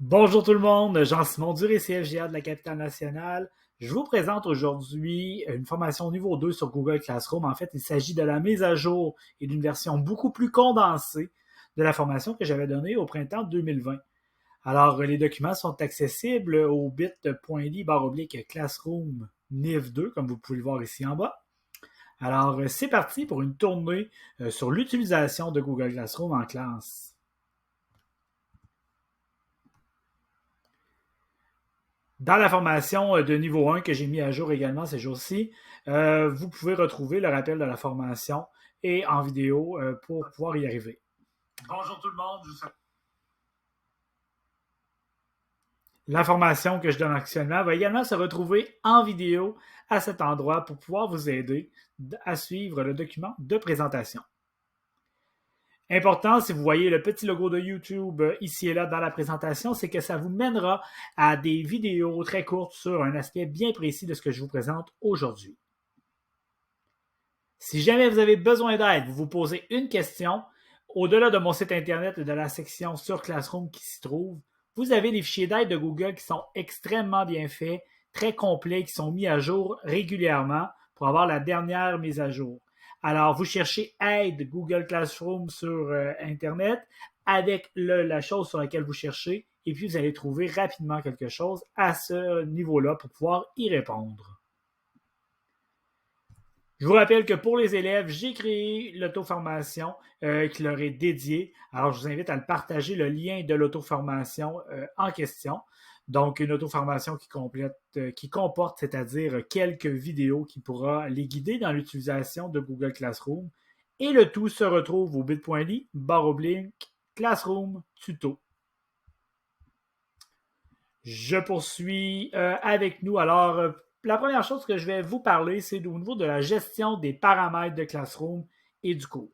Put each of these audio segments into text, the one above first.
Bonjour tout le monde, Jean-Simon du CFGA de la capitale nationale. Je vous présente aujourd'hui une formation niveau 2 sur Google Classroom. En fait, il s'agit de la mise à jour et d'une version beaucoup plus condensée de la formation que j'avais donnée au printemps 2020. Alors, les documents sont accessibles au bit.ly/classroom NIV2, comme vous pouvez le voir ici en bas. Alors, c'est parti pour une tournée sur l'utilisation de Google Classroom en classe. Dans la formation de niveau 1 que j'ai mis à jour également ces jours-ci, vous pouvez retrouver le rappel de la formation et en vidéo pour pouvoir y arriver. Bonjour tout le monde. La formation que je donne actuellement va également se retrouver en vidéo à cet endroit pour pouvoir vous aider à suivre le document de présentation. Important, si vous voyez le petit logo de YouTube ici et là dans la présentation, c'est que ça vous mènera à des vidéos très courtes sur un aspect bien précis de ce que je vous présente aujourd'hui. Si jamais vous avez besoin d'aide, vous vous posez une question, au-delà de mon site internet et de la section sur Classroom qui s'y trouve, vous avez des fichiers d'aide de Google qui sont extrêmement bien faits, très complets, qui sont mis à jour régulièrement pour avoir la dernière mise à jour. Alors, vous cherchez aide Google Classroom sur Internet avec la chose sur laquelle vous cherchez et puis vous allez trouver rapidement quelque chose à ce niveau-là pour pouvoir y répondre. Je vous rappelle que pour les élèves, j'ai créé l'auto-formation qui leur est dédiée. Alors, je vous invite à le partager, le lien de l'auto-formation en question. Donc, une auto-formation qui comporte, c'est-à-dire quelques vidéos qui pourra les guider dans l'utilisation de Google Classroom. Et le tout se retrouve au bit.ly/classroom tuto. Je poursuis avec nous. Alors, la première chose que je vais vous parler, c'est au niveau de la gestion des paramètres de Classroom et du cours.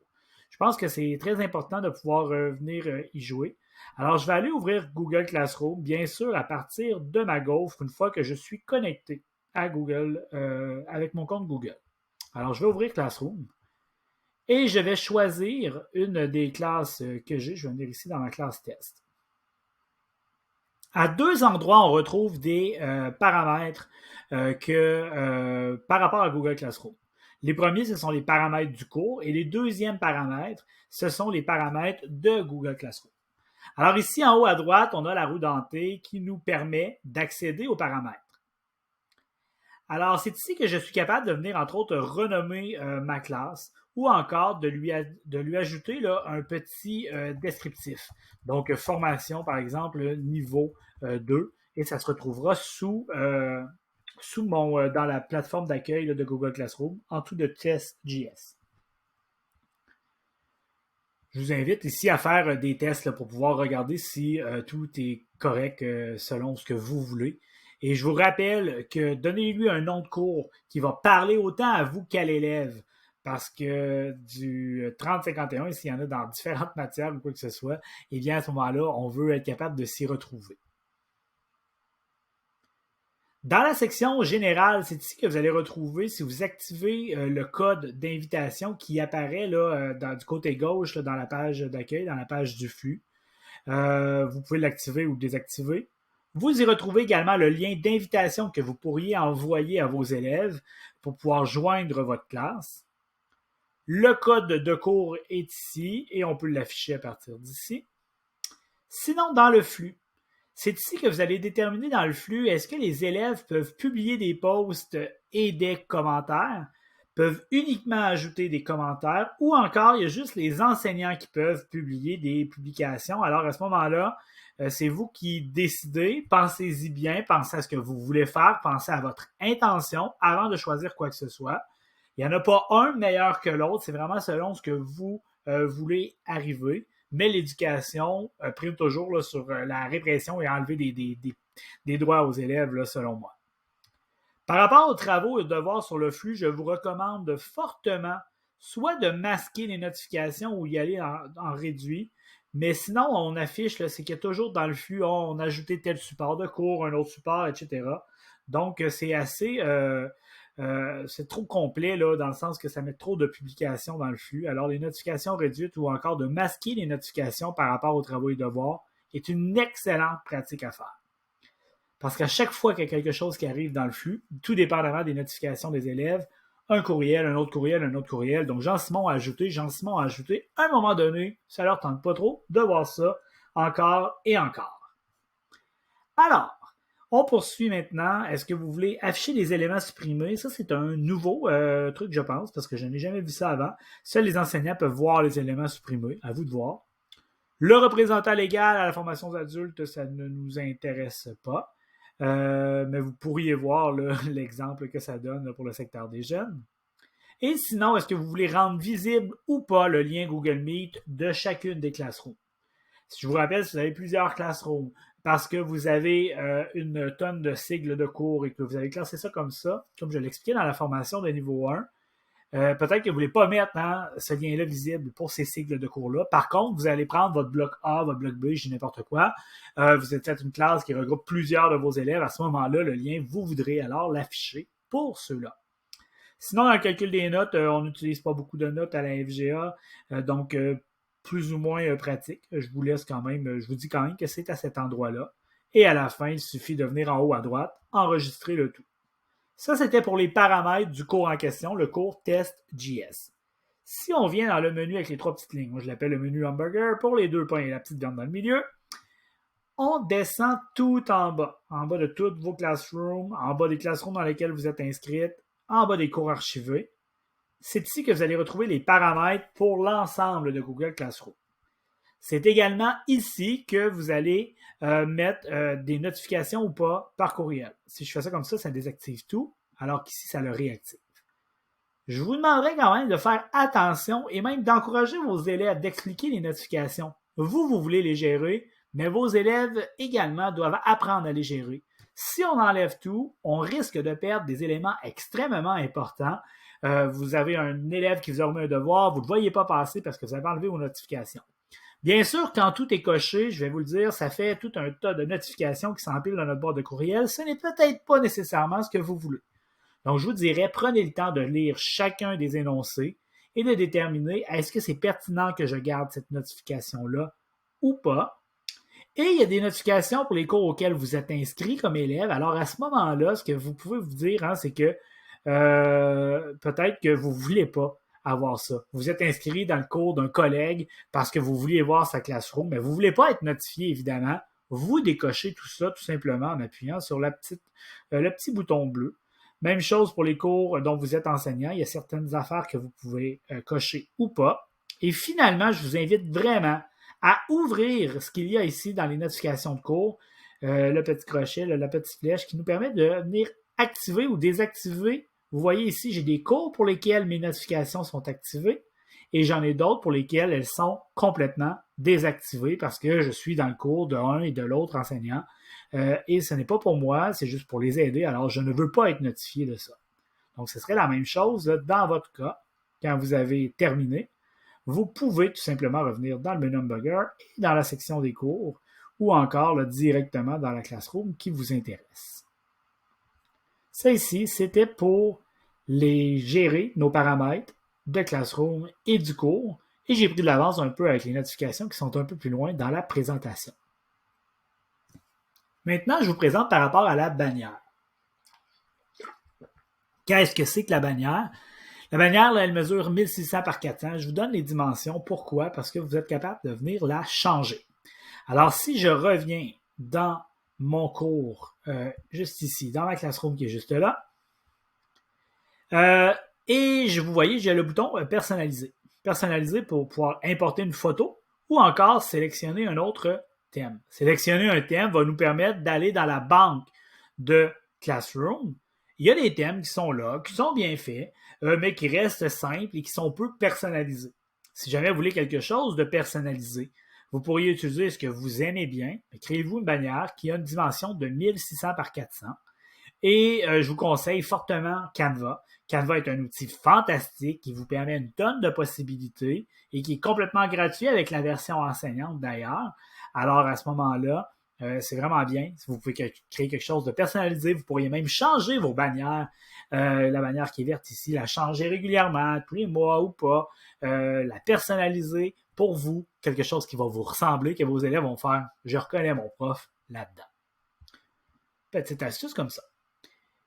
Je pense que c'est très important de pouvoir venir y jouer. Alors, je vais aller ouvrir Google Classroom, bien sûr, à partir de ma gaufre, une fois que je suis connecté à Google avec mon compte Google. Alors, je vais ouvrir Classroom et je vais choisir une des classes que j'ai. Je vais venir ici dans ma classe test. À deux endroits, on retrouve des paramètres par rapport à Google Classroom. Les premiers, ce sont les paramètres du cours et les deuxièmes paramètres, ce sont les paramètres de Google Classroom. Alors ici, en haut à droite, on a la roue dentée qui nous permet d'accéder aux paramètres. Alors, c'est ici que je suis capable de venir, entre autres, renommer ma classe ou encore de lui ajouter là, un petit descriptif. Donc, formation, par exemple, niveau 2, et ça se retrouvera dans la plateforme d'accueil de Google Classroom, en dessous de Test.js. Je vous invite ici à faire des tests là, pour pouvoir regarder si tout est correct selon ce que vous voulez. Et je vous rappelle que donnez-lui un nom de cours qui va parler autant à vous qu'à l'élève. Parce que du 30-51, s'il y en a dans différentes matières ou quoi que ce soit, eh bien à ce moment-là, on veut être capable de s'y retrouver. Dans la section générale, c'est ici que vous allez retrouver, si vous activez le code d'invitation qui apparaît là, du côté gauche là, dans la page d'accueil, dans la page du flux. Vous pouvez l'activer ou le désactiver. Vous y retrouvez également le lien d'invitation que vous pourriez envoyer à vos élèves pour pouvoir joindre votre classe. Le code de cours est ici et on peut l'afficher à partir d'ici. Sinon, dans le flux, c'est ici que vous allez déterminer dans le flux est-ce que les élèves peuvent publier des posts et des commentaires, peuvent uniquement ajouter des commentaires ou encore il y a juste les enseignants qui peuvent publier des publications. Alors à ce moment-là, c'est vous qui décidez, pensez-y bien, pensez à ce que vous voulez faire, pensez à votre intention avant de choisir quoi que ce soit. Il n'y en a pas un meilleur que l'autre, c'est vraiment selon ce que vous voulez arriver. Mais l'éducation prime toujours là, sur la répression et enlever des droits aux élèves, là, selon moi. Par rapport aux travaux et aux devoirs sur le flux, je vous recommande fortement soit de masquer les notifications ou y aller en réduit, mais sinon, on affiche, là, c'est qu'il y a toujours dans le flux, on a ajouté tel support de cours, un autre support, etc. Donc, c'est assez... c'est trop complet là, dans le sens que ça met trop de publications dans le flux. Alors, les notifications réduites ou encore de masquer les notifications par rapport aux travaux et devoirs est une excellente pratique à faire. Parce qu'à chaque fois qu'il y a quelque chose qui arrive dans le flux, tout dépendamment des notifications des élèves, un courriel, un autre courriel, un autre courriel. Donc, Jean-Simon a ajouté, Jean-Simon a ajouté. À un moment donné, ça leur tente pas trop de voir ça encore et encore. Alors, on poursuit maintenant. Est-ce que vous voulez afficher les éléments supprimés? Ça, c'est un nouveau truc, je pense, parce que je n'ai jamais vu ça avant. Seuls les enseignants peuvent voir les éléments supprimés. À vous de voir. Le représentant légal à la formation des adultes, ça ne nous intéresse pas. Mais vous pourriez voir là, l'exemple que ça donne là, pour le secteur des jeunes. Et sinon, est-ce que vous voulez rendre visible ou pas le lien Google Meet de chacune des classrooms? Si je vous rappelle, si vous avez plusieurs classrooms, parce que vous avez une tonne de sigles de cours et que vous avez classé ça, comme je l'expliquais dans la formation de niveau 1, peut-être que vous ne voulez pas mettre ce lien-là visible pour ces cycles de cours-là. Par contre, vous allez prendre votre bloc A, votre bloc B, je dis n'importe quoi. Vous êtes fait une classe qui regroupe plusieurs de vos élèves. À ce moment-là, le lien, vous voudrez alors l'afficher pour ceux-là. Sinon, dans le calcul des notes, on n'utilise pas beaucoup de notes à la FGA, donc plus ou moins pratique. Je vous dis quand même que c'est à cet endroit-là. Et à la fin, il suffit de venir en haut à droite, enregistrer le tout. Ça, c'était pour les paramètres du cours en question, le cours Test.js. Si on vient dans le menu avec les 3 petites lignes, moi je l'appelle le menu hamburger, pour les 2 pains et la petite viande dans le milieu, on descend tout en bas de toutes vos classrooms, en bas des classrooms dans lesquels vous êtes inscrits, en bas des cours archivés. C'est ici que vous allez retrouver les paramètres pour l'ensemble de Google Classroom. C'est également ici que vous allez mettre des notifications ou pas par courriel. Si je fais ça comme ça désactive tout, alors qu'ici, ça le réactive. Je vous demanderai quand même de faire attention et même d'encourager vos élèves d'expliquer les notifications. Vous voulez les gérer, mais vos élèves également doivent apprendre à les gérer. Si on enlève tout, on risque de perdre des éléments extrêmement importants. Vous avez un élève qui vous a remis un devoir, vous ne le voyez pas passer parce que vous avez enlevé vos notifications. Bien sûr, quand tout est coché, je vais vous le dire, ça fait tout un tas de notifications qui s'empilent dans notre boîte de courriel. Ce n'est peut-être pas nécessairement ce que vous voulez. Donc, je vous dirais, prenez le temps de lire chacun des énoncés et de déterminer est-ce que c'est pertinent que je garde cette notification-là ou pas. Et il y a des notifications pour les cours auxquels vous êtes inscrit comme élève. Alors, à ce moment-là, ce que vous pouvez vous dire, c'est que peut-être que vous ne voulez pas avoir ça. Vous êtes inscrit dans le cours d'un collègue parce que vous vouliez voir sa classroom, mais vous ne voulez pas être notifié, évidemment. Vous décochez tout ça tout simplement en appuyant sur le petit bouton bleu. Même chose pour les cours dont vous êtes enseignant. Il y a certaines affaires que vous pouvez cocher ou pas. Et finalement, je vous invite vraiment à ouvrir ce qu'il y a ici dans les notifications de cours, le petit crochet, la petite flèche qui nous permet de venir activer ou désactiver. Vous voyez ici, j'ai des cours pour lesquels mes notifications sont activées et j'en ai d'autres pour lesquelles elles sont complètement désactivées parce que je suis dans le cours de l'un et de l'autre enseignant. Et ce n'est pas pour moi, c'est juste pour les aider. Alors, je ne veux pas être notifié de ça. Donc, ce serait la même chose là, dans votre cas. Quand vous avez terminé, vous pouvez tout simplement revenir dans le menu hamburger et dans la section des cours ou encore là, directement dans la classroom qui vous intéresse. Ça ici, c'était pour les gérer, nos paramètres de classroom et du cours. Et j'ai pris de l'avance un peu avec les notifications qui sont un peu plus loin dans la présentation. Maintenant, je vous présente par rapport à la bannière. Qu'est-ce que c'est que la bannière? La bannière, là, elle mesure 1600 par 400. Je vous donne les dimensions. Pourquoi? Parce que vous êtes capable de venir la changer. Alors, si je reviens dans mon cours, juste ici, dans ma classroom qui est juste là, et vous voyez, j'ai le bouton personnaliser. Personnaliser pour pouvoir importer une photo ou encore sélectionner un autre thème. Sélectionner un thème va nous permettre d'aller dans la banque de Classroom. Il y a des thèmes qui sont là, qui sont bien faits, mais qui restent simples et qui sont peu personnalisés. Si jamais vous voulez quelque chose de personnalisé, vous pourriez utiliser ce que vous aimez bien. Créez-vous une bannière qui a une dimension de 1600 par 400. Et je vous conseille fortement Canva. Canva est un outil fantastique qui vous permet une tonne de possibilités et qui est complètement gratuit avec la version enseignante d'ailleurs. Alors à ce moment-là, C'est vraiment bien. Vous pouvez créer quelque chose de personnalisé. Vous pourriez même changer vos bannières. La bannière qui est verte ici, la changer régulièrement, tous les mois ou pas. La personnaliser pour vous. Quelque chose qui va vous ressembler, que vos élèves vont faire. Je reconnais mon prof là-dedans. Petite astuce comme ça.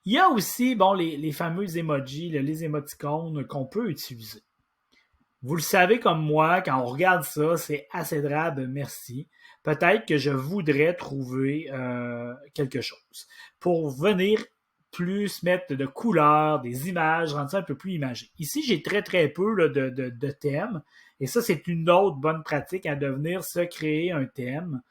Il y a aussi les fameux emojis, les émoticônes qu'on peut utiliser. Vous le savez comme moi, quand on regarde ça, c'est assez drabe, merci. Peut-être que je voudrais trouver quelque chose pour venir plus mettre de couleurs, des images, rendre ça un peu plus imagé. Ici, j'ai très très peu là, de thèmes et ça, c'est une autre bonne pratique à devenir se créer un thème.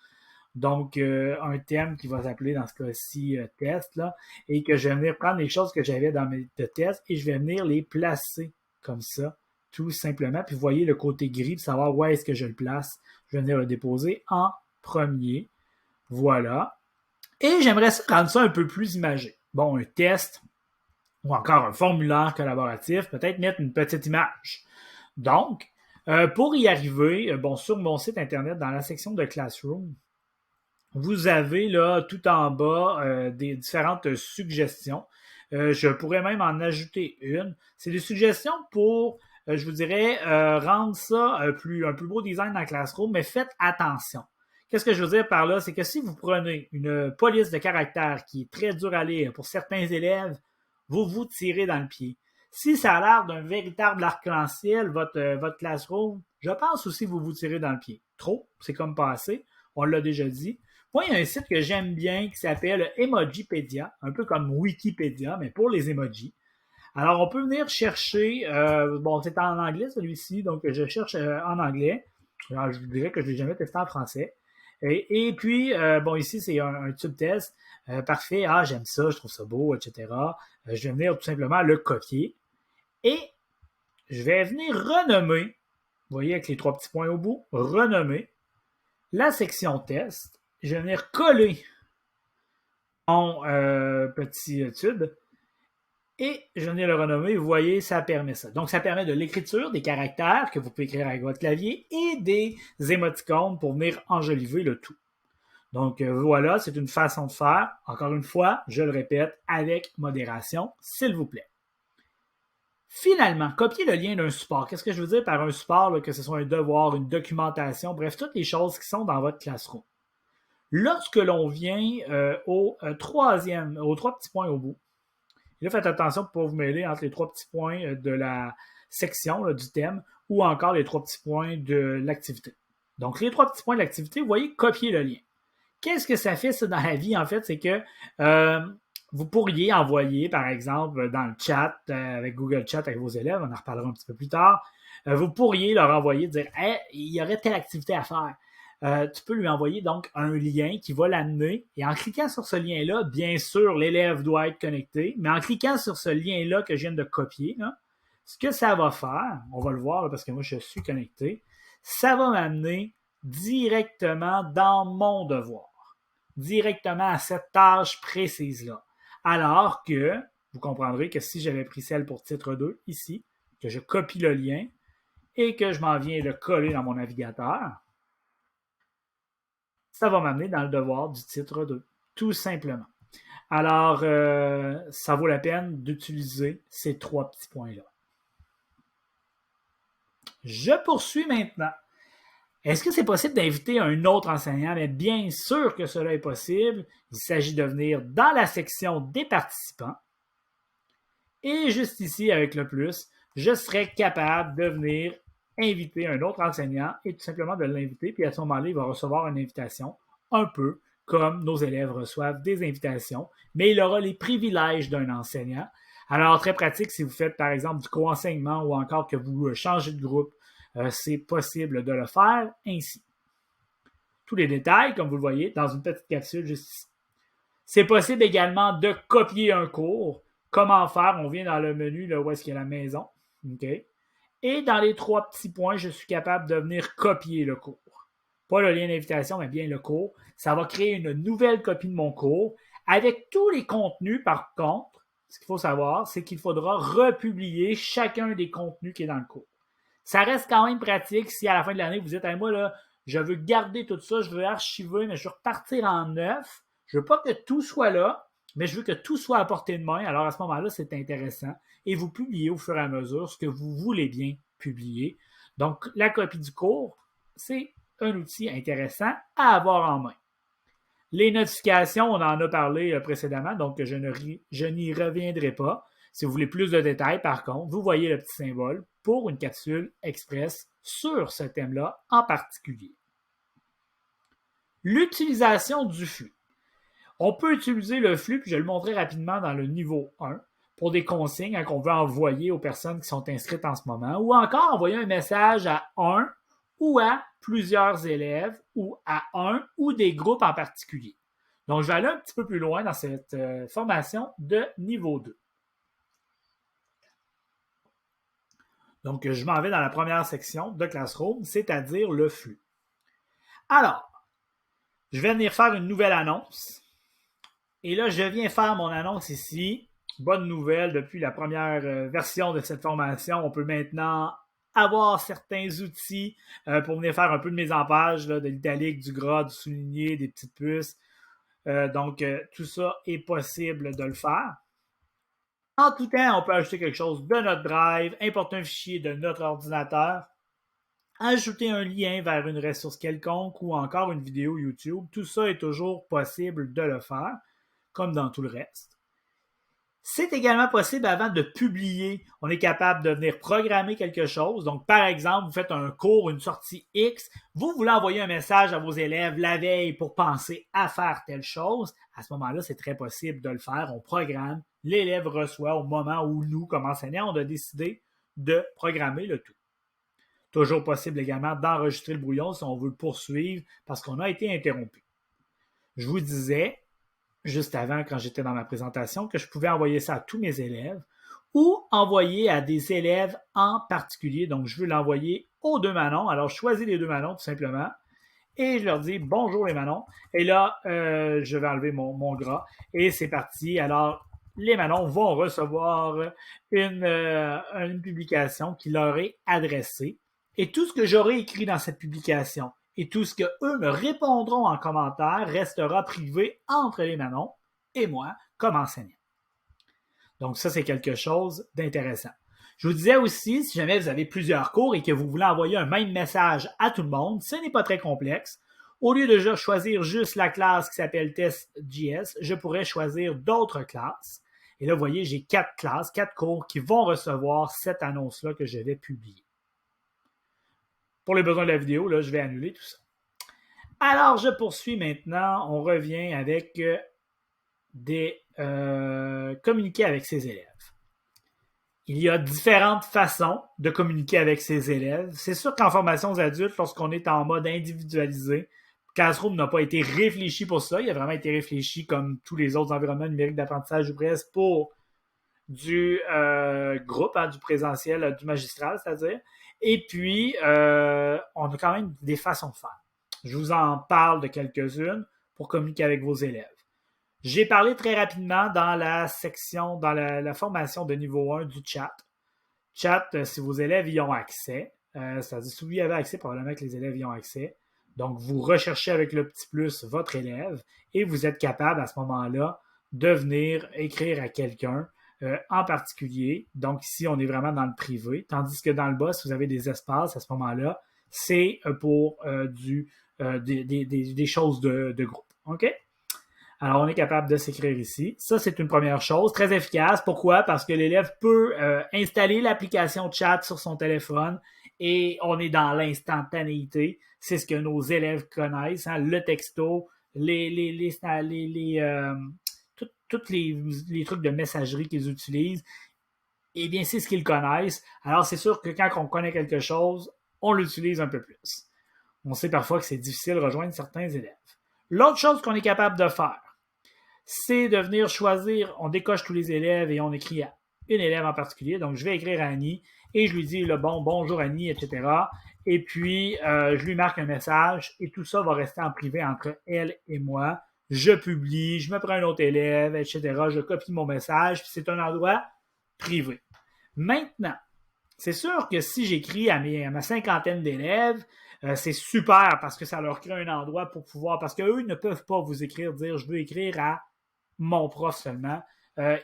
Donc, un thème qui va s'appeler dans ce cas-ci test, là, et que je vais venir prendre les choses que j'avais dans mes tests et je vais venir les placer comme ça, tout simplement. Puis vous voyez le côté gris de savoir où est-ce que je le place. Je vais venir le déposer en premier. Voilà. Et j'aimerais rendre ça un peu plus imagé. Bon, un test ou encore un formulaire collaboratif, peut-être mettre une petite image. Donc, pour y arriver, sur mon site internet, dans la section de Classroom, vous avez là tout en bas des différentes suggestions. Je pourrais même en ajouter une. C'est des suggestions pour, je vous dirais, rendre ça un plus beau design dans Classroom, mais faites attention. Qu'est-ce que je veux dire par là? C'est que si vous prenez une police de caractère qui est très dure à lire pour certains élèves, vous vous tirez dans le pied. Si ça a l'air d'un véritable arc-en-ciel, votre Classroom, je pense aussi que vous vous tirez dans le pied. Trop, c'est comme pas assez. On l'a déjà dit. Moi, il y a un site que j'aime bien qui s'appelle Emojipedia, un peu comme Wikipédia, mais pour les emojis. Alors, on peut venir chercher, c'est en anglais celui-ci, donc je cherche en anglais. Alors, je vous dirais que je ne l'ai jamais testé en français. Et puis, ici, c'est un tube test. Parfait, j'aime ça, je trouve ça beau, etc. Je vais venir tout simplement le copier. Et je vais venir renommer, vous voyez, avec les 3 petits points au bout, renommer la section test. Je vais venir coller mon petit tube et je vais venir le renommer. Vous voyez, ça permet ça. Donc, ça permet de l'écriture, des caractères que vous pouvez écrire avec votre clavier et des émoticônes pour venir enjoliver le tout. Donc, voilà, c'est une façon de faire. Encore une fois, je le répète, avec modération, s'il vous plaît. Finalement, copier le lien d'un support. Qu'est-ce que je veux dire par un support, là, que ce soit un devoir, une documentation, bref, toutes les choses qui sont dans votre Classroom. Lorsque l'on vient aux 3 petits points au bout, et là, faites attention pour ne pas vous mêler entre les 3 petits points de la section là, du thème ou encore les 3 petits points de l'activité. Donc, les 3 petits points de l'activité, vous voyez, copier le lien. Qu'est-ce que ça fait, ça, dans la vie, en fait? C'est que vous pourriez envoyer, par exemple, dans le chat, avec Google Chat avec vos élèves, on en reparlera un petit peu plus tard, vous pourriez leur envoyer, dire « Hey, il y aurait telle activité à faire ». Tu peux lui envoyer donc un lien qui va l'amener et en cliquant sur ce lien-là, bien sûr, l'élève doit être connecté, mais en cliquant sur ce lien-là que je viens de copier, là, ce que ça va faire, on va le voir là, parce que moi je suis connecté, ça va m'amener directement dans mon devoir, directement à cette tâche précise-là. Alors que, vous comprendrez que si j'avais pris celle pour titre 2 ici, que je copie le lien et que je m'en viens le coller dans mon navigateur, ça va m'amener dans le devoir du titre 2, tout simplement. Alors, ça vaut la peine d'utiliser ces 3 petits points-là. Je poursuis maintenant. Est-ce que c'est possible d'inviter un autre enseignant? Mais bien sûr que cela est possible. Il s'agit de venir dans la section des participants. Et juste ici, avec le plus, je serai capable de venir inviter un autre enseignant et tout simplement de l'inviter. Puis à ce moment-là, il va recevoir une invitation, un peu comme nos élèves reçoivent des invitations, mais il aura les privilèges d'un enseignant. Alors, très pratique si vous faites, par exemple, du co-enseignement ou encore que vous changez de groupe, c'est possible de le faire ainsi. Tous les détails, comme vous le voyez, dans une petite capsule juste ici. C'est possible également de copier un cours. Comment faire? On vient dans le menu là, où est-ce qu'il y a la maison. Okay. Et dans les 3 petits points, je suis capable de venir copier le cours. Pas le lien d'invitation, mais bien le cours. Ça va créer une nouvelle copie de mon cours. Avec tous les contenus, par contre, ce qu'il faut savoir, c'est qu'il faudra republier chacun des contenus qui est dans le cours. Ça reste quand même pratique si à la fin de l'année, vous dites hey, « moi, là, je veux garder tout ça, je veux archiver, mais je veux repartir en neuf. Je veux pas que tout soit là, mais je veux que tout soit à portée de main. Alors à ce moment-là, c'est intéressant. Et vous publiez au fur et à mesure ce que vous voulez bien publier. Donc, la copie du cours, c'est un outil intéressant à avoir en main. Les notifications, on en a parlé précédemment, donc je n'y reviendrai pas. Si vous voulez plus de détails, par contre, vous voyez le petit symbole pour une capsule express sur ce thème-là en particulier. L'utilisation du flux. On peut utiliser le flux, puis je vais le montrer rapidement dans le niveau 1, pour des consignes qu'on veut envoyer aux personnes qui sont inscrites en ce moment, ou encore envoyer un message à un ou à plusieurs élèves, ou à un ou des groupes en particulier. Donc, je vais aller un petit peu plus loin dans cette formation de niveau 2. Donc, je m'en vais dans la première section de Classroom, c'est-à-dire le flux. Alors, je vais venir faire une nouvelle annonce. Et là, je viens faire mon annonce ici. Bonne nouvelle, depuis la première version de cette formation, on peut maintenant avoir certains outils pour venir faire un peu de mise en page, là, de l'italique, du gras, du souligné, des petites puces. Donc, tout ça est possible de le faire. En tout temps, on peut ajouter quelque chose de notre drive, importer un fichier de notre ordinateur, ajouter un lien vers une ressource quelconque ou encore une vidéo YouTube. Tout ça est toujours possible de le faire, comme dans tout le reste. C'est également possible avant de publier. On est capable de venir programmer quelque chose. Donc, par exemple, vous faites un cours, une sortie X, vous voulez envoyer un message à vos élèves la veille pour penser à faire telle chose. À ce moment-là, c'est très possible de le faire. On programme, l'élève reçoit au moment où nous, comme enseignants, on a décidé de programmer le tout. Toujours possible également d'enregistrer le brouillon si on veut le poursuivre parce qu'on a été interrompu. Je vous disais, juste avant, quand j'étais dans ma présentation, que je pouvais envoyer ça à tous mes élèves ou envoyer à des élèves en particulier. Donc, je veux l'envoyer aux 2 Manon. Alors, je choisis les 2 Manon tout simplement et je leur dis « Bonjour les Manon ». Et là, je vais enlever mon gras et c'est parti. Alors, les Manon vont recevoir une publication qui leur est adressée. Et tout ce que j'aurai écrit dans cette publication et tout ce qu'eux me répondront en commentaire restera privé entre les Manon et moi comme enseignant. Donc ça, c'est quelque chose d'intéressant. Je vous disais aussi, si jamais vous avez plusieurs cours et que vous voulez envoyer un même message à tout le monde, ce n'est pas très complexe. Au lieu de choisir juste la classe qui s'appelle TestJS, je pourrais choisir d'autres classes. Et là, vous voyez, j'ai 4 classes, 4 cours qui vont recevoir cette annonce-là que je vais publier. Pour les besoins de la vidéo, là, je vais annuler tout ça. Alors, je poursuis maintenant. On revient avec communiquer avec ses élèves. Il y a différentes façons de communiquer avec ses élèves. C'est sûr qu'en formation aux adultes, lorsqu'on est en mode individualisé, Classroom n'a pas été réfléchi pour ça. Il a vraiment été réfléchi comme tous les autres environnements numériques d'apprentissage ou presque pour du groupe, du présentiel, du magistral, c'est-à-dire. Et puis, on a quand même des façons de faire. Je vous en parle de quelques-unes pour communiquer avec vos élèves. J'ai parlé très rapidement dans la section, dans la formation de niveau 1 du chat. Chat, si vos élèves y ont accès, c'est-à-dire si vous y avez accès, probablement que les élèves y ont accès. Donc, vous recherchez avec le petit plus votre élève et vous êtes capable à ce moment-là de venir écrire à quelqu'un en particulier. Donc, ici, on est vraiment dans le privé. Tandis que dans le bas, si vous avez des espaces à ce moment-là, c'est pour des choses de groupe. OK? Alors, on est capable de s'écrire ici. Ça, c'est une première chose, très efficace. Pourquoi? Parce que l'élève peut installer l'application chat sur son téléphone et on est dans l'instantanéité. C'est ce que nos élèves connaissent, hein, le texto, tous les trucs de messagerie qu'ils utilisent. Eh bien, c'est ce qu'ils connaissent. Alors, c'est sûr que quand on connaît quelque chose, on l'utilise un peu plus. On sait parfois que c'est difficile de rejoindre certains élèves. L'autre chose qu'on est capable de faire, c'est de venir choisir, on décoche tous les élèves et on écrit à une élève en particulier. Donc, je vais écrire à Annie et je lui dis bonjour Annie, etc. Et puis, je lui marque un message et tout ça va rester en privé entre elle et moi. Je publie, je me prends un autre élève, etc. Je copie mon message, puis c'est un endroit privé. Maintenant, c'est sûr que si j'écris à ma cinquantaine d'élèves, C'est super parce que ça leur crée un endroit pour pouvoir, parce qu'eux ne peuvent pas vous écrire, dire je veux écrire à mon prof seulement.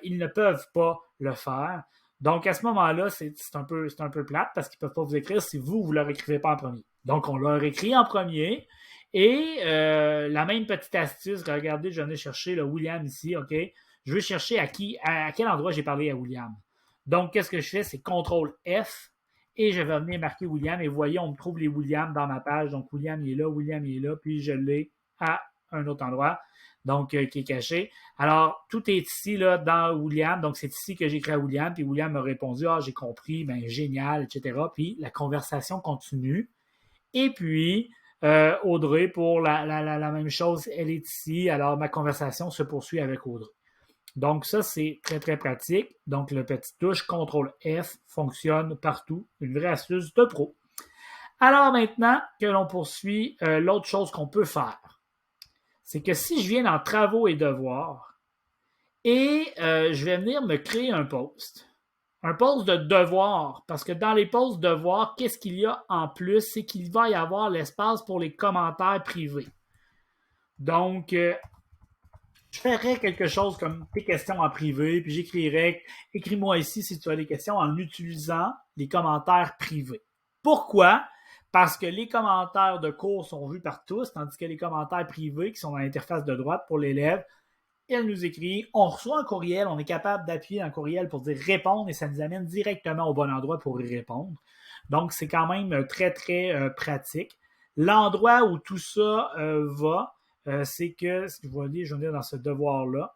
Ils ne peuvent pas le faire. Donc, à ce moment-là, c'est un peu plate parce qu'ils ne peuvent pas vous écrire si vous ne leur écrivez pas en premier. Donc, on leur écrit en premier. Et la même petite astuce, regardez, je viens de chercher le William ici, OK? Je veux chercher à quel endroit j'ai parlé à William. Donc, qu'est-ce que je fais? C'est CTRL F et je vais venir marquer William. Et vous voyez, on me trouve les William dans ma page. Donc, William il est là, puis je l'ai à un autre endroit, donc qui est caché. Alors, tout est ici, là, dans William. Donc, c'est ici que j'ai écrit à William. Puis William m'a répondu, j'ai compris, ben génial, etc. Puis, la conversation continue. Et puis, Audrey, pour la même chose, elle est ici. Alors, ma conversation se poursuit avec Audrey. Donc, ça, c'est très, très pratique. Donc, le petit touche CTRL F fonctionne partout. Une vraie astuce de pro. Alors, maintenant que l'on poursuit, l'autre chose qu'on peut faire, c'est que si je viens dans Travaux et Devoirs, et je vais venir me créer un post. Un post de devoir, parce que dans les posts devoirs, qu'est-ce qu'il y a en plus? C'est qu'il va y avoir l'espace pour les commentaires privés. Donc, je ferais quelque chose comme tes questions en privé, puis j'écrirais « Écris-moi ici si tu as des questions » en utilisant les commentaires privés. Pourquoi? Parce que les commentaires de cours sont vus par tous, tandis que les commentaires privés, qui sont dans l'interface de droite pour l'élève, elle nous écrit, on reçoit un courriel, on est capable d'appuyer un courriel pour dire répondre et ça nous amène directement au bon endroit pour y répondre. Donc, c'est quand même très, très pratique. L'endroit où tout ça va, c'est que, si vous voyez, je vais venir dans ce devoir-là,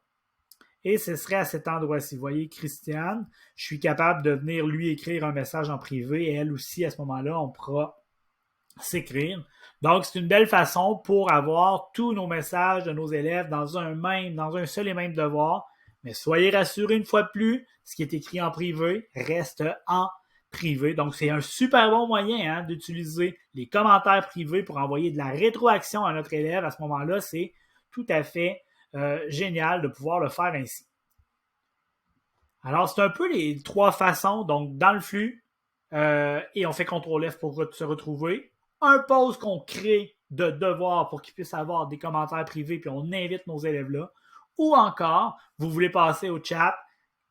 et ce serait à cet endroit-ci. Vous voyez, Christiane, je suis capable de venir lui écrire un message en privé et elle aussi, à ce moment-là, on pourra s'écrire. Donc, c'est une belle façon pour avoir tous nos messages de nos élèves dans un seul et même devoir. Mais soyez rassurés une fois de plus, ce qui est écrit en privé reste en privé. Donc, c'est un super bon moyen d'utiliser les commentaires privés pour envoyer de la rétroaction à notre élève. À ce moment-là, c'est tout à fait génial de pouvoir le faire ainsi. Alors, c'est un peu les trois façons. Donc, dans le flux, et on fait CTRL F pour se retrouver. Un post qu'on crée de devoir pour qu'ils puissent avoir des commentaires privés, puis on invite nos élèves là. Ou encore, vous voulez passer au chat,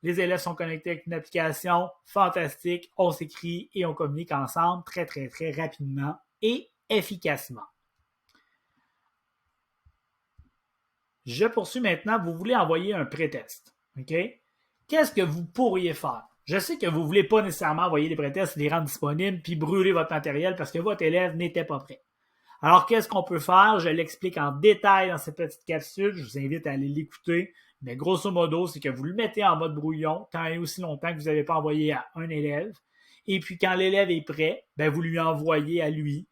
les élèves sont connectés avec une application fantastique, on s'écrit et on communique ensemble très, très, très rapidement et efficacement. Je poursuis maintenant, vous voulez envoyer un pré-test. OK? Qu'est-ce que vous pourriez faire? Je sais que vous ne voulez pas nécessairement envoyer des pré-tests, les rendre disponibles, puis brûler votre matériel parce que votre élève n'était pas prêt. Alors, qu'est-ce qu'on peut faire? Je l'explique en détail dans cette petite capsule. Je vous invite à aller l'écouter. Mais grosso modo, c'est que vous le mettez en mode brouillon tant et aussi longtemps que vous n'avez pas envoyé à un élève. Et puis, quand l'élève est prêt, ben, vous lui envoyez à lui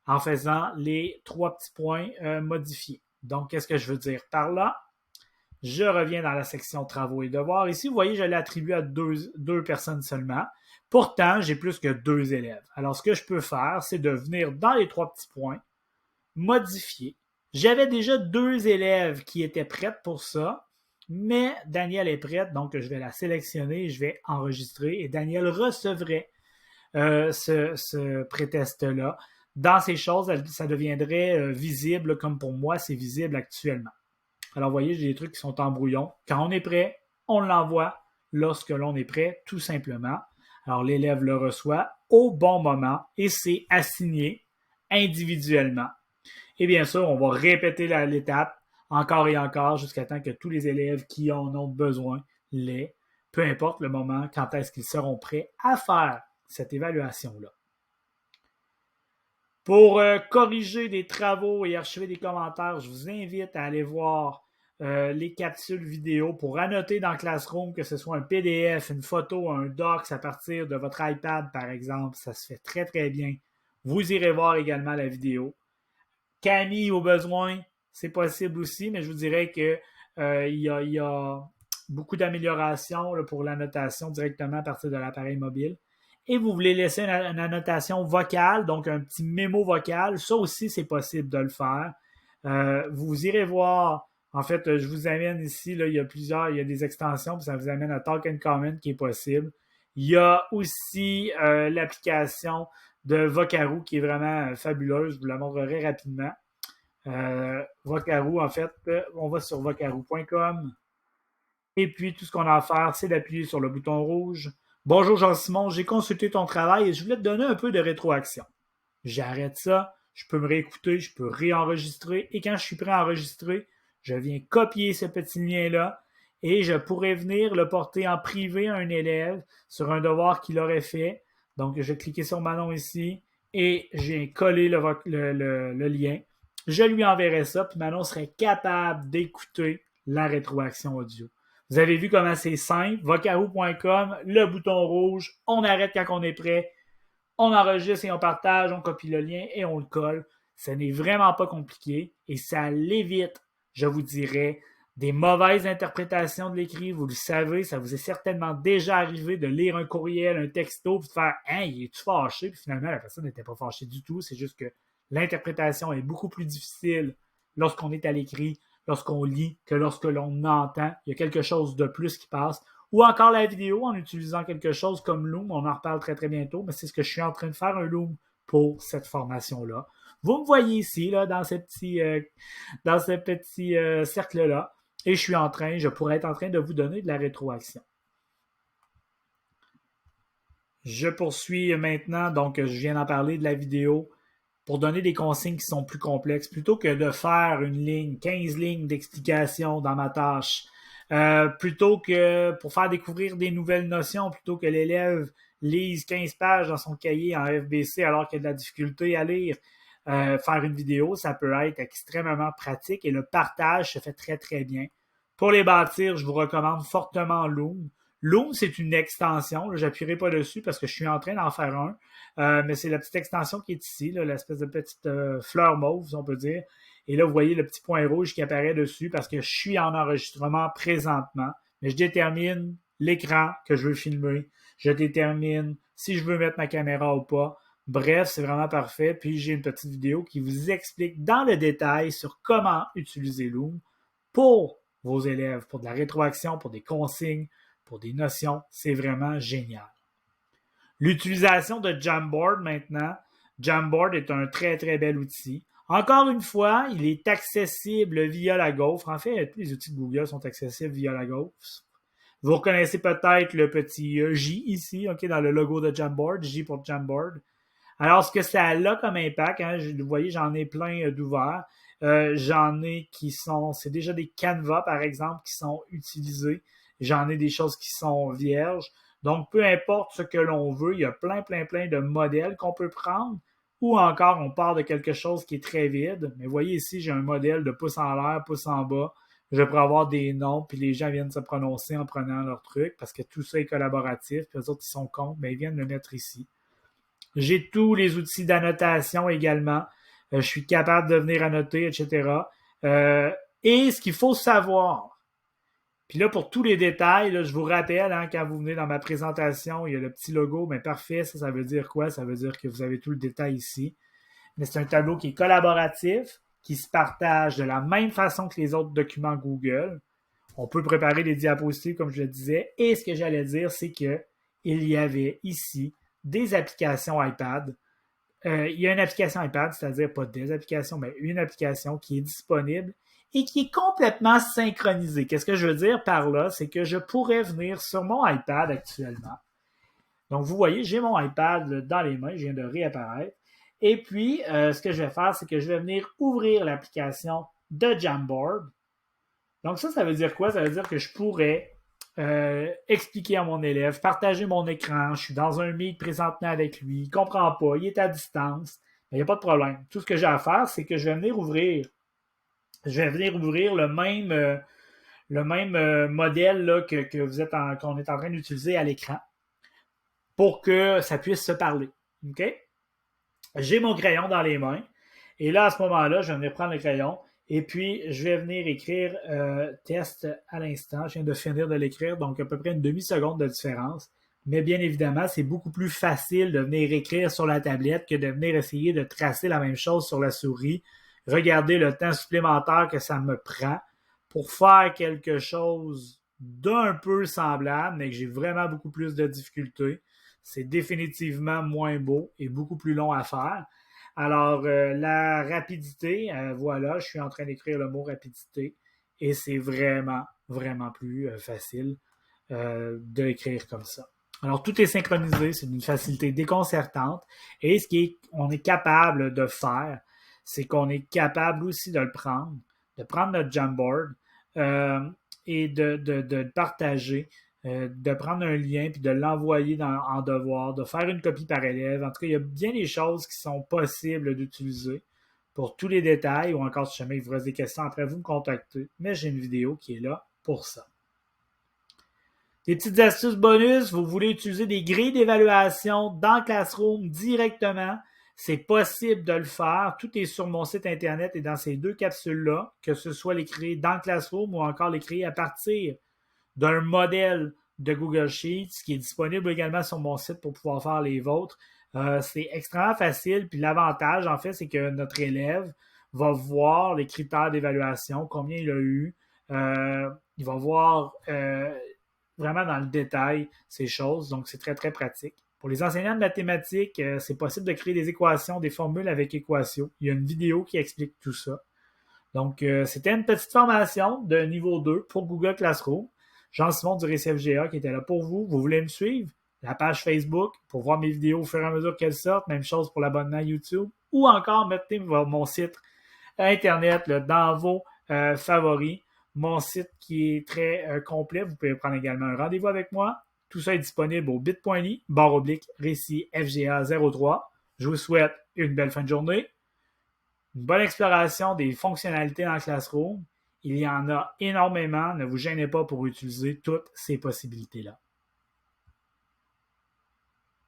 en faisant les 3 petits points modifiés. Donc, qu'est-ce que je veux dire par là? Je reviens dans la section travaux et devoirs. Ici, vous voyez, je l'ai attribué à deux personnes seulement. Pourtant, j'ai plus que 2 élèves. Alors, ce que je peux faire, c'est de venir dans les 3 petits points, modifier. J'avais déjà 2 élèves qui étaient prêtes pour ça, mais Danielle est prête, donc je vais la sélectionner, je vais enregistrer et Danielle recevrait ce pré-test-là. Dans ces choses, ça deviendrait visible comme pour moi, c'est visible actuellement. Alors, vous voyez, j'ai des trucs qui sont en brouillon. Quand on est prêt, on l'envoie lorsque l'on est prêt, tout simplement. Alors, l'élève le reçoit au bon moment et c'est assigné individuellement. Et bien sûr, on va répéter l'étape encore et encore jusqu'à temps que tous les élèves qui en ont besoin l'aient, peu importe le moment, quand est-ce qu'ils seront prêts à faire cette évaluation-là. Pour corriger des travaux et archiver des commentaires, je vous invite à aller voir les capsules vidéo pour annoter dans Classroom, que ce soit un PDF, une photo, un docs à partir de votre iPad, par exemple. Ça se fait très, très bien. Vous irez voir également la vidéo. Camille, au besoin, c'est possible aussi, mais je vous dirais qu'il y a beaucoup d'améliorations pour l'annotation directement à partir de l'appareil mobile. Et vous voulez laisser une annotation vocale, donc un petit mémo vocal, ça aussi, c'est possible de le faire. Vous irez voir, en fait, je vous amène ici, là, il y a des extensions, puis ça vous amène à Talk and Comment qui est possible. Il y a aussi l'application de Vocaroo qui est vraiment fabuleuse. Je vous la montrerai rapidement. Vocaroo, en fait, on va sur vocaroo.com. Et puis, tout ce qu'on a à faire, c'est d'appuyer sur le bouton rouge. Bonjour Jean-Simon, j'ai consulté ton travail et je voulais te donner un peu de rétroaction. J'arrête ça, je peux me réécouter, je peux réenregistrer et quand je suis prêt à enregistrer, je viens copier ce petit lien-là et je pourrais venir le porter en privé à un élève sur un devoir qu'il aurait fait. Donc, je vais cliquer sur Manon ici et j'ai collé le lien. Je lui enverrai ça, puis Manon serait capable d'écouter la rétroaction audio. Vous avez vu comment c'est simple. Vocaroo.com, le bouton rouge, on arrête quand on est prêt, on enregistre et on partage, on copie le lien et on le colle. Ce n'est vraiment pas compliqué et ça l'évite, je vous dirais, des mauvaises interprétations de l'écrit. Vous le savez, ça vous est certainement déjà arrivé de lire un courriel, un texto, puis de faire « Hein, il est-tu fâché? » Puis finalement, la personne n'était pas fâchée du tout. C'est juste que l'interprétation est beaucoup plus difficile lorsqu'on est à l'écrit, lorsqu'on lit, que lorsque l'on entend. Il y a quelque chose de plus qui passe. Ou encore la vidéo en utilisant quelque chose comme Loom. On en reparle très très bientôt, mais c'est ce que je suis en train de faire, un Loom pour cette formation-là. Vous me voyez ici, là, dans ce petit cercle-là, et je pourrais être en train de vous donner de la rétroaction. Je poursuis maintenant, donc je viens d'en parler de la vidéo, pour donner des consignes qui sont plus complexes, plutôt que de faire 15 lignes d'explication dans ma tâche, plutôt que pour faire découvrir des nouvelles notions, plutôt que l'élève lise 15 pages dans son cahier en FBC alors qu'il a de la difficulté à lire, faire une vidéo, ça peut être extrêmement pratique et le partage se fait très très bien. Pour les bâtir, je vous recommande fortement Loom. Loom, c'est une extension. Je n'appuierai pas dessus parce que je suis en train d'en faire un. Mais c'est la petite extension qui est ici, là, l'espèce de petite fleur mauve, si on peut dire. Et là, vous voyez le petit point rouge qui apparaît dessus parce que je suis en enregistrement présentement. Mais je détermine l'écran que je veux filmer. Je détermine si je veux mettre ma caméra ou pas. Bref, c'est vraiment parfait. Puis j'ai une petite vidéo qui vous explique dans le détail sur comment utiliser Loom pour vos élèves, pour de la rétroaction, pour des consignes, pour des notions. C'est vraiment génial. L'utilisation de Jamboard maintenant. Jamboard est un très très bel outil. Encore une fois, il est accessible via la gaufre. En fait, tous les outils de Google sont accessibles via la gaufre. Vous reconnaissez peut-être le petit J ici, okay, dans le logo de Jamboard, J pour Jamboard. Alors, ce que ça a comme impact, hein, vous voyez, j'en ai plein d'ouverts. J'en ai c'est déjà des canevas, par exemple, qui sont utilisés. J'en ai des choses qui sont vierges. Donc, peu importe ce que l'on veut, il y a plein de modèles qu'on peut prendre. Ou encore, on part de quelque chose qui est très vide. Mais vous voyez ici, j'ai un modèle de pouce en l'air, pouce en bas. Je pourrais avoir des noms, puis les gens viennent se prononcer en prenant leur truc, parce que tout ça est collaboratif. Puis les autres, ils sont contre, mais ils viennent le mettre ici. J'ai tous les outils d'annotation également. Je suis capable de venir annoter, etc. Et ce qu'il faut savoir, puis là, pour tous les détails, là, je vous rappelle, hein, quand vous venez dans ma présentation, il y a le petit logo, mais parfait, ça veut dire quoi? Ça veut dire que vous avez tout le détail ici. Mais c'est un tableau qui est collaboratif, qui se partage de la même façon que les autres documents Google. On peut préparer des diapositives, comme je le disais. Et ce que j'allais dire, c'est qu'il y avait ici des applications iPad. Il y a une application iPad, c'est-à-dire pas des applications, mais une application qui est disponible et qui est complètement synchronisée. Qu'est-ce que je veux dire par là? C'est que je pourrais venir sur mon iPad actuellement. Donc, vous voyez, j'ai mon iPad dans les mains, je viens de réapparaître. Et puis, ce que je vais faire, c'est que je vais venir ouvrir l'application de Jamboard. Donc, ça veut dire quoi? Ça veut dire que je pourrais expliquer à mon élève, partager mon écran, je suis dans un meet présentement avec lui, il ne comprend pas, il est à distance, mais il n'y a pas de problème. Tout ce que j'ai à faire, c'est que je vais venir ouvrir le même modèle là, qu'on est en train d'utiliser à l'écran pour que ça puisse se parler. OK? J'ai mon crayon dans les mains et là, à ce moment-là, je vais venir prendre le crayon et puis je vais venir écrire test à l'instant. Je viens de finir de l'écrire, donc à peu près une demi-seconde de différence. Mais bien évidemment, c'est beaucoup plus facile de venir écrire sur la tablette que de venir essayer de tracer la même chose sur la souris. Regardez le temps supplémentaire que ça me prend pour faire quelque chose d'un peu semblable, mais que j'ai vraiment beaucoup plus de difficultés. c'est définitivement moins beau et beaucoup plus long à faire. Alors, la rapidité, voilà, je suis en train d'écrire le mot rapidité et c'est vraiment, vraiment plus facile d'écrire comme ça. Alors, tout est synchronisé, c'est d'une facilité déconcertante et on est capable de faire, c'est qu'on est capable aussi de prendre notre Jamboard et de le partager, de prendre un lien puis de l'envoyer en devoir, de faire une copie par élève. En tout cas, il y a bien des choses qui sont possibles d'utiliser. Pour tous les détails ou encore si jamais il vous reste des questions après, vous me contactez. Mais j'ai une vidéo qui est là pour ça. Des petites astuces bonus, vous voulez utiliser des grilles d'évaluation dans Classroom directement, c'est possible de le faire. Tout est sur mon site internet et dans ces deux capsules-là, que ce soit les créer dans Classroom ou encore les créer à partir d'un modèle de Google Sheets qui est disponible également sur mon site pour pouvoir faire les vôtres. C'est extrêmement facile. Puis l'avantage, en fait, c'est que notre élève va voir les critères d'évaluation, combien il a eu. Il va voir vraiment dans le détail ces choses. Donc, c'est très, très pratique. Pour les enseignants de mathématiques, c'est possible de créer des équations, des formules avec équations. Il y a une vidéo qui explique tout ça. Donc, c'était une petite formation de niveau 2 pour Google Classroom. Jean-Simon du RCFGA qui était là pour vous. Vous voulez me suivre? La page Facebook pour voir mes vidéos au fur et à mesure qu'elles sortent. Même chose pour l'abonnement YouTube. Ou encore, mettez mon site Internet là, dans vos favoris. Mon site qui est très complet. Vous pouvez prendre également un rendez-vous avec moi. Tout ça est disponible au bit.ly/récit FGA 03. Je vous souhaite une belle fin de journée. Une bonne exploration des fonctionnalités dans Classroom. Il y en a énormément. Ne vous gênez pas pour utiliser toutes ces possibilités-là.